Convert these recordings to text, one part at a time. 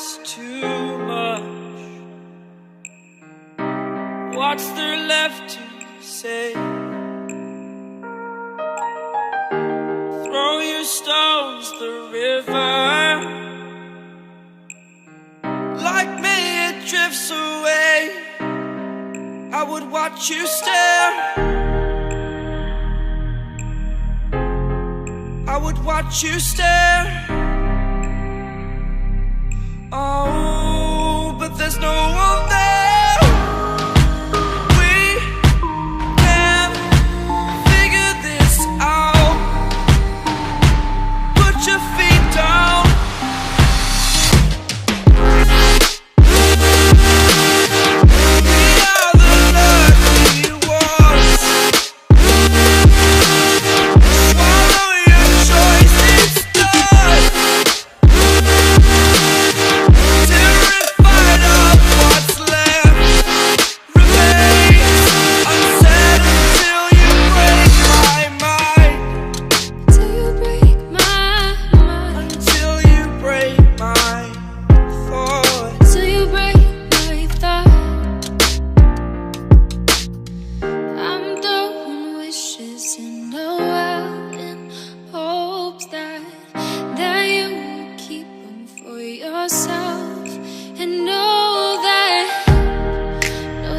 it's too much. What's there left to say? Throw your stones the river. Like me, it drifts away. I would watch you stare. I would watch you stare. Oh, but there's no one there. We can't figure this out. Put your feet down. We are the lucky ones. Swallow your choice, it's done. Terrified of what's left remains unsaid until you break my mind. Till you break my mind. Until you break my thought. Till you break my thought. I'm throwing wishes in the well in hopes that you will keep them for yourself. And know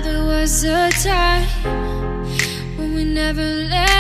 there was a time when we never let